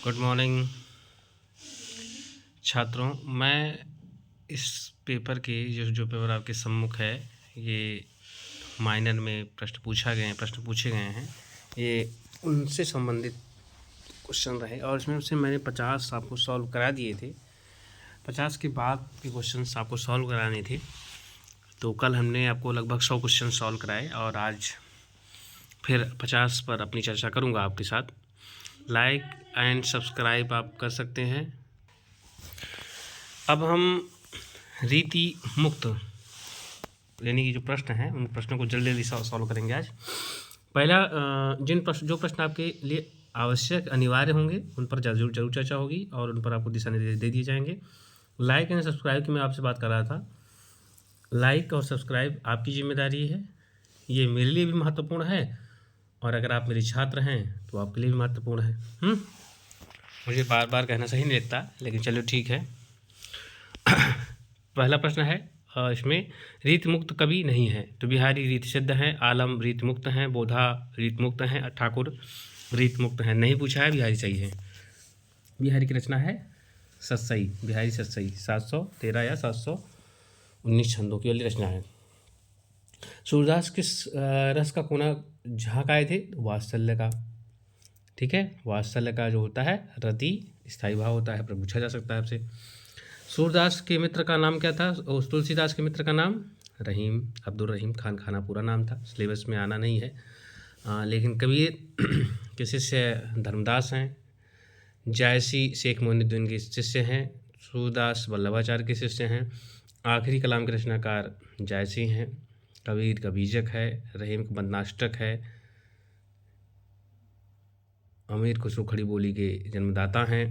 Good morning छात्रों। मैं इस पेपर के जो पेपर आपके सम्मुख है, ये माइनर में प्रश्न पूछे गए हैं। ये उनसे संबंधित क्वेश्चन रहे और इसमें से मैंने 50 आपको सॉल्व करा दिए थे। 50 के बाद के क्वेश्चन आपको सॉल्व कराने थे। तो कल हमने आपको लगभग 100 क्वेश्चन सॉल्व कराए और आज फिर 50 पर अपनी चर्चा करूँगा आपके साथ। लाइक एंड सब्सक्राइब आप कर सकते हैं। अब हम रीति मुक्त यानी कि जो प्रश्न हैं उन प्रश्नों को जल्दी जल्दी सॉल्व करेंगे आज। पहला जो प्रश्न आपके लिए आवश्यक अनिवार्य होंगे उन पर जरूर चर्चा होगी और उन पर आपको दिशा निर्देश दे दिए जाएंगे। लाइक एंड सब्सक्राइब की मैं आपसे बात कर रहा था। लाइक और सब्सक्राइब आपकी जिम्मेदारी है, ये मेरे लिए भी महत्वपूर्ण है और अगर आप मेरे छात्र हैं तो आपके लिए भी महत्वपूर्ण है। मुझे बार बार कहना सही नहीं लगता, लेकिन चलो ठीक है। पहला प्रश्न है इसमें, रीत मुक्त कवि नहीं है तो बिहारी रीत सिद्ध हैं, आलम रीत मुक्त हैं, बोधा रीत मुक्त हैं, ठाकुर रीत मुक्त हैं। नहीं पूछा है, बिहारी सही है। बिहारी की रचना है सतसई, बिहारी सतसई 713 या 719 छंदों की वाली रचना है। सूरदास किस रस का कोना झाँकाए थे? वात्सल्य का। ठीक है, वात्सल्य का जो होता है रति स्थायी भाव होता है, पर पूछा जा सकता है आपसे। सूरदास के मित्र का नाम क्या था? तुलसीदास के मित्र का नाम रहीम, अब्दुल रहीम खान खाना पूरा नाम था। सिलेबस में आना नहीं है, लेकिन कबीर के शिष्य धर्मदास हैं, जायसी शेख मोइनुद्दीन के शिष्य हैं, सूरदास वल्लभाचार्य के शिष्य हैं, आखिरी कलाम के रचनाकार जायसी हैं, कबीर का बीजक है, रहीम का बदनाष्टक है, अमीर खुसरो खड़ी बोली के जन्मदाता हैं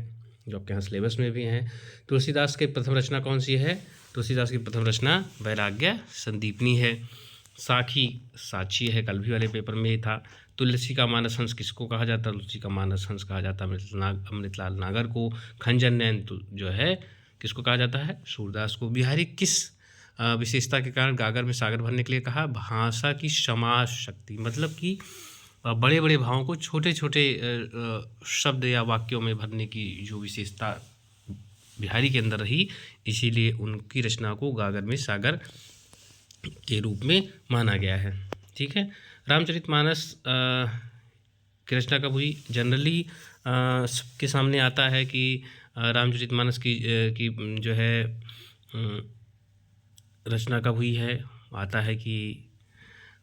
जो आपके यहाँ सिलेबस में भी हैं। तुलसीदास की प्रथम रचना कौन सी है? तुलसीदास की प्रथम रचना वैराग्य संदीपनी है। साखी साक्षी है, कल भी वाले पेपर में ही था। तुलसी का मानस हंस किसको कहा जाता है? तुलसी का मानस हंस कहा जाता है अमृतलाल नागर को। खंजन नैन जो है किसको कहा जाता है? सूरदास को। बिहारी किस विशेषता के कारण गागर में सागर भरने के लिए कहा? भाषा की समास शक्ति, मतलब कि बड़े बड़े भावों को छोटे छोटे शब्द या वाक्यों में भरने की जो विशेषता बिहारी के अंदर रही, इसीलिए उनकी रचना को गागर में सागर के रूप में माना गया है। ठीक है, रामचरितमानस की रचना कब हुई? जनरली सबके सामने आता है कि रामचरितमानस की जो है रचना कब हुई है? आता है कि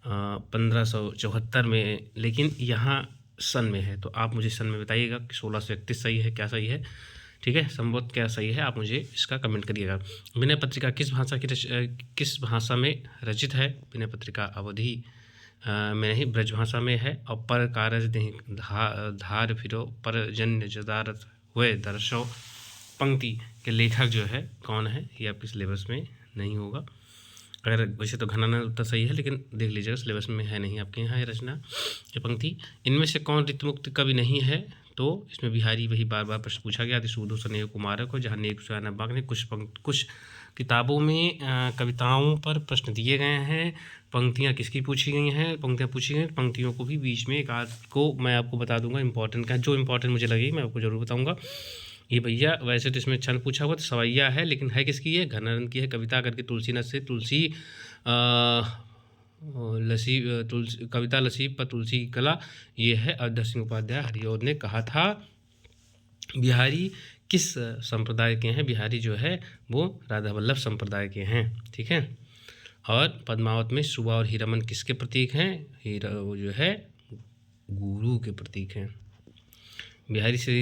1574 में, लेकिन यहाँ सन में है, तो आप मुझे सन में बताइएगा कि 1631 सही है, क्या सही है? ठीक है, संबोध क्या सही है, आप मुझे इसका कमेंट करिएगा। विनय पत्रिका किस भाषा में रचित है? विनय पत्रिका अवधि में नहीं, ब्रज भाषा में है। और पर कारज नहीं धार फिरो पर जन्य जदारत हुए दर्शो पंक्ति के लेखक जो है कौन है? ये आपके सिलेबस में नहीं होगा। अगर वैसे तो घनानंद उत्तर सही है, लेकिन देख लीजिएगा सिलेबस में है नहीं आपके यहाँ ये रचना ये पंक्ति। इनमें से कौन ऋतमुक्त कवि नहीं है? तो इसमें बिहारी वही बार बार प्रश्न पूछा गया। सूदो सनेह कुमारक को, जहाँ नेक सुहाना बाग ने कुछ किताबों में कविताओं पर प्रश्न दिए गए हैं। पंक्तियाँ किसकी पूछी गई हैं? पंक्तियाँ पूछी गई, पंक्तियों को भी बीच में एक आध को मैं आपको बता दूंगा इंपॉर्टेंट का, जो इंपॉर्टेंट मुझे लगेगी मैं आपको जरूर बताऊँगा। ये भैया वैसे तो इसमें छंद पूछा हुआ तो सवैया है, लेकिन है किसकी है? घनानंद की है। कविता करके तुलसीनत से तुलसी कविता लसीब पर तुलसी की कला, ये है अवधर सिंह उपाध्याय हरिऔध ने कहा था। बिहारी किस संप्रदाय के हैं? बिहारी जो है वो राधा वल्लभ संप्रदाय के हैं। ठीक है, और पद्मावत में सुबह और हीरामन किसके प्रतीक हैं? वो जो है गुरु के प्रतीक हैं। बिहारी से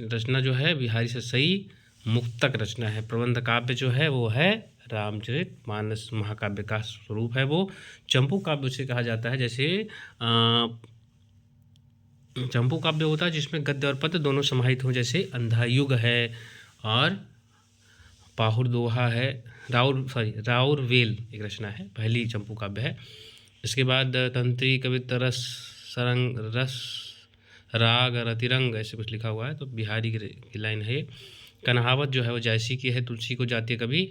रचना जो है बिहारी से सही मुक्तक रचना है। प्रबंध काव्य जो है वो है रामचरितमानस, महाकाव्य का स्वरूप है वो। चंपू काव्य उसे कहा जाता है, जैसे चंपू काव्य होता है जिसमें गद्य और पद्य दोनों समाहित हों, जैसे अंधा युग है और पाहुर दोहा है। राउर वेल एक रचना है, पहली चंपू काव्य है। इसके बाद तंत्री कविता रस सरंग रस राग रतिरंग ऐसे कुछ लिखा हुआ है, तो बिहारी की लाइन है। कन्हावत जो है वो जायसी की है। तुलसी को जातीय कवि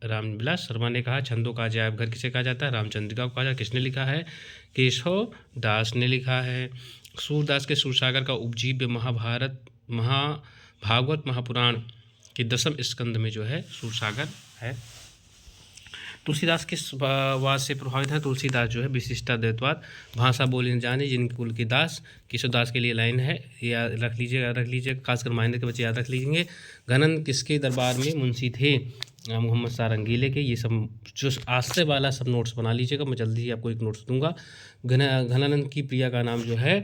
रामविलास शर्मा ने कहा। छंदों का अजायब घर किसे कहा जाता है? रामचंद्रिका को कहा जाता है। किसने लिखा है? केशव दास ने लिखा है। सूरदास के सूरसागर का उपजीव्य महाभारत भागवत महापुराण के 10वें स्कंद में जो है सूरसागर है। तुलसीदास किस वाद से प्रभावित है? तुलसीदास जो है विशिष्टाद्वैतवाद, भाषा बोली न जाने जिन कुल की दास, केशवदास के लिए लाइन है, या रख लीजिएगा, खासकर माइनर के बच्चे याद रख लीजिए। घनन किसके दरबार में मुंशी थे? मोहम्मद सारंगीले के। ये सब जो आश्रय वाला सब नोट्स बना लीजिएगा, मैं जल्दी ही आपको एक नोट्स दूंगा। घनानंद की प्रिया का नाम जो है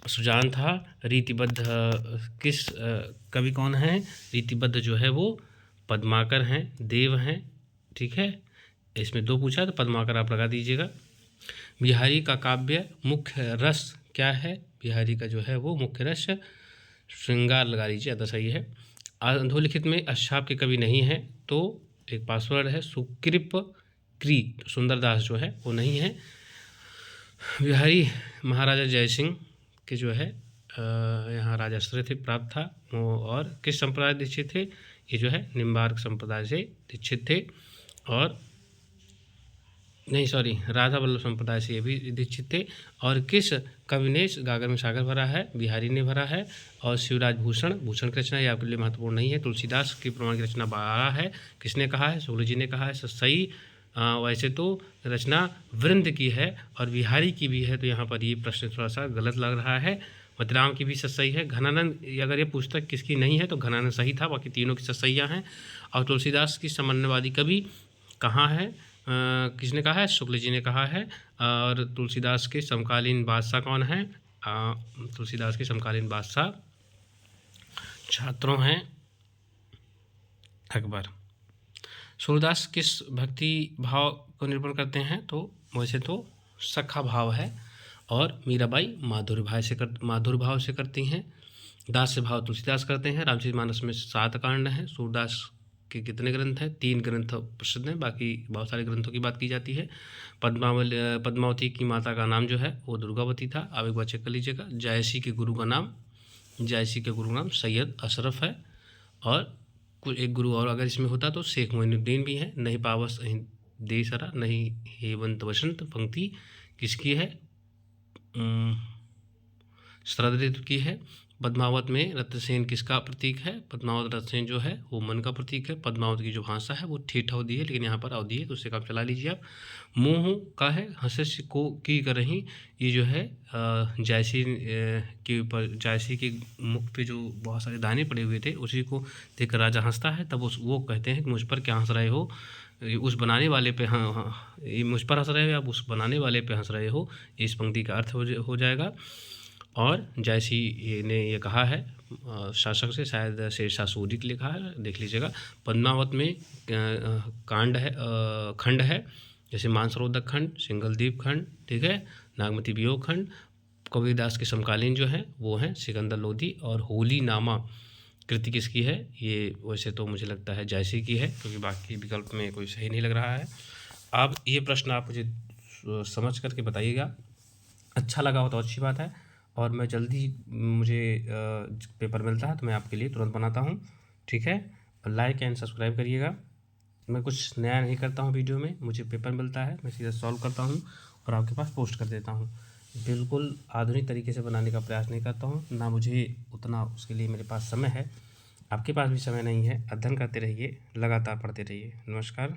सुजान था। रीतिबद्ध किस कवि कौन है? रीतिबद्ध जो है वो पद्माकर हैं, देव हैं, ठीक है। इसमें 2 पूछा तो पद्माकर आप लगा दीजिएगा। बिहारी का काव्य मुख्य रस क्या है? बिहारी का जो है वो मुख्य रस श्रृंगार लगा लीजिए, ज़्यादा सही है। अधोलिखित में अश्चाप के कवि नहीं है, तो एक पासवर्ड है सुकृप क्री, तो सुंदरदास जो है वो नहीं है। बिहारी महाराजा जयसिंह के जो है यहाँ राजाश्रय थे, प्राप्त था वो, और किस संप्रदाय दीक्षित थे? ये जो है निम्बार्क संप्रदाय से दीक्षित थे। और नहीं सॉरी, राधा वल्लभ संप्रदाय से ये भी दीक्षित थे। और किस कवि ने गागर में सागर भरा है? बिहारी ने भरा है। और शिवराज भूषण की रचना ये आपके लिए महत्वपूर्ण नहीं है। तुलसीदास की प्रमाण की रचना 12 है, किसने कहा है? शुक्ल जी ने कहा है। सही वैसे तो रचना वृंद की है और बिहारी की भी है, तो यहाँ पर ये प्रश्न थोड़ा सा गलत लग रहा है। मतिराम की भी सही है। घनानंद, अगर ये पुस्तक किसकी नहीं है तो घनानंद सही था, बाकी तीनों की सहियाँ हैं। और तुलसीदास की समन्वयवादी कवि कहाँ है? किसने कहा है? शुक्ल जी ने कहा है। और तुलसीदास के समकालीन बादशाह कौन है? तुलसीदास के समकालीन बादशाह छात्रों हैं अकबर। सूरदास किस भक्ति भाव को निरूपण करते हैं? तो वैसे तो सखा भाव है। और मीराबाई माधुर्य भाव से करती हैं। दास से भाव तुलसीदास करते हैं। रामचरितमानस में 7 कांड हैं। सूरदास के कितने ग्रंथ हैं? 3 ग्रंथ प्रसिद्ध हैं, बाकी बहुत सारे ग्रंथों की बात की जाती है। पद्मावती की माता का नाम जो है वो दुर्गावती था। आप एक बार चेक कर लीजिएगा। जायसी के गुरु का नाम सैयद अशरफ है। और कुछ एक गुरु और अगर इसमें होता तो शेख मोइनुद्दीन भी है। नहीं पावस देसरा, नहीं हेमंत वसंत पंक्ति किसकी है? शरद ऋतु की है। पद्मावत में रत्नसेन किसका प्रतीक है? पद्मावत रत्नसेन जो है वो मन का प्रतीक है। पद्मावत की जो भाषा है वो ठेठ अवधि है, लेकिन यहाँ पर अवधि है, तो उससे काम चला लीजिए आप। मोह का है हंस्य को की कर रही, ये जो है जायसी के ऊपर, जायसी के मुख पे जो बहुत सारे दाने पड़े हुए थे उसी को देखकर राजा हंसता है, तब वो कहते हैं कि मुझ पर क्या हंस रहे हो? उस बनाने वाले पे, हाँ ये मुझ पर हंस रहे हो या उस बनाने वाले पे हंस रहे हो? इस पंक्ति का अर्थ हो जाएगा। और जायसी ने ये कहा है शासक से, शायद शेरशाह सूरी के लिए कहा है, देख लीजिएगा। पद्मावत में खंड है, जैसे मानसरोवर खंड, सिंगलदीप खंड, ठीक है, नागमती वियोग खंड। कबीरदास के समकालीन जो है वो हैं सिकंदर लोधी। और होली नामा कृति किसकी है? ये वैसे तो मुझे लगता है जायसी की है, क्योंकि बाकी विकल्प में कोई सही नहीं लग रहा है। आप ये प्रश्न आप मुझे समझ करके बताइएगा। अच्छा लगा हो तो अच्छी बात है, और मैं जल्दी मुझे पेपर मिलता है तो मैं आपके लिए तुरंत बनाता हूँ, ठीक है। लाइक एंड सब्सक्राइब करिएगा। मैं कुछ नया नहीं करता हूँ वीडियो में, मुझे पेपर मिलता है मैं सीधा सॉल्व करता हूँ और आपके पास पोस्ट कर देता हूँ। बिल्कुल आधुनिक तरीके से बनाने का प्रयास नहीं करता हूँ, ना मुझे उतना उसके लिए मेरे पास समय है। आपके पास भी समय नहीं है। अध्ययन करते रहिए, लगातार पढ़ते रहिए। नमस्कार।